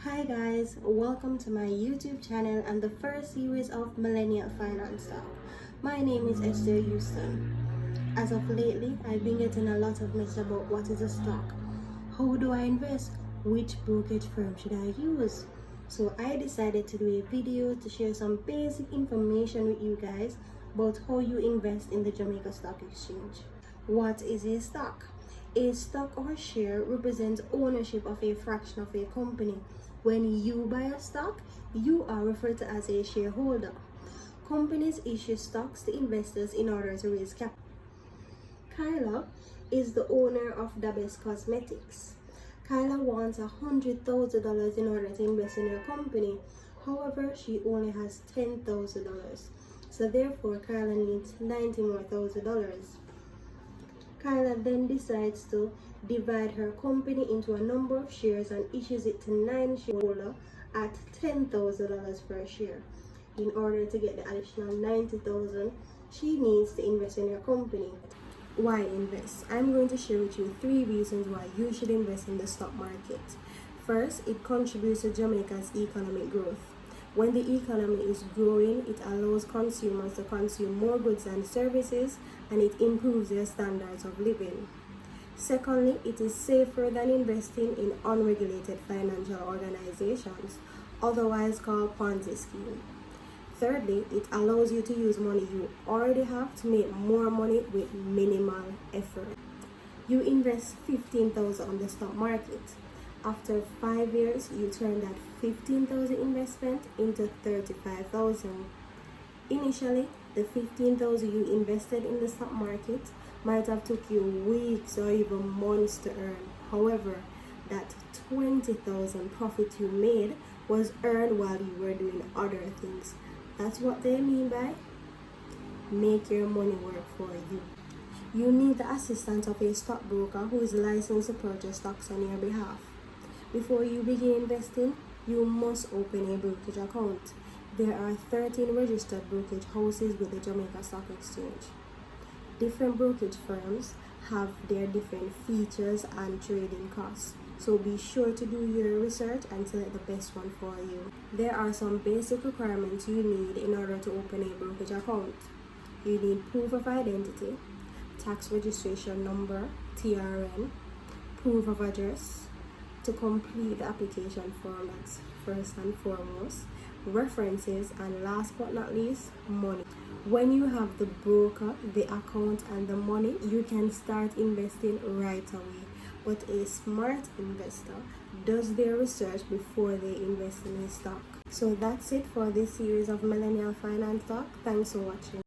Hi guys, welcome to my YouTube channel and the first series of Millennial Finance Talk. My name is Esther Houston. As of lately, I've been getting a lot of messages about what is a stock, how do I invest, which brokerage firm should I use. So I decided to do a video to share some basic information with you guys about how you invest in the Jamaica Stock Exchange. What is a stock? A stock or share represents ownership of a fraction of a company. When you buy a stock, you are referred to as a shareholder. Companies issue stocks to investors in order to raise capital. Kyla is the owner of the Best Cosmetics. Kyla wants $100,000 in order to invest in her company. However, she only has $10,000. So therefore, Kyla needs $90,000 more. Kyla then decides to divide her company into a number of shares and issues it to 9 shareholders at $10,000 per share. In order to get the additional $90,000, she needs to invest in her company. Why invest? I'm going to share with you 3 reasons why you should invest in the stock market. First, it contributes to Jamaica's economic growth. When the economy is growing, it allows consumers to consume more goods and services, and it improves their standards of living. Secondly, it is safer than investing in unregulated financial organizations, otherwise called Ponzi scheme. Thirdly, it allows you to use money you already have to make more money with minimal effort. You invest $15,000 on the stock market. After 5 years, you turn that $15,000 investment into $35,000. Initially, the $15,000 you invested in the stock market might have took you weeks or even months to earn. However, that $20,000 profit you made was earned while you were doing other things. That's what they mean by make your money work for you. You need the assistance of a stockbroker who is licensed to purchase stocks on your behalf. Before you begin investing, you must open a brokerage account. There are 13 registered brokerage houses with the Jamaica Stock Exchange. Different brokerage firms have their different features and trading costs, so be sure to do your research and select the best one for you. There are some basic requirements you need in order to open a brokerage account. You need proof of identity, tax registration number, TRN, proof of address. To complete the application form, that's first and foremost, references, and last but not least, money. When you have the broker, the account, and the money, you can start investing right away. But a smart investor does their research before they invest in a stock. So that's it for this series of Millennial Finance Talk. Thanks for watching.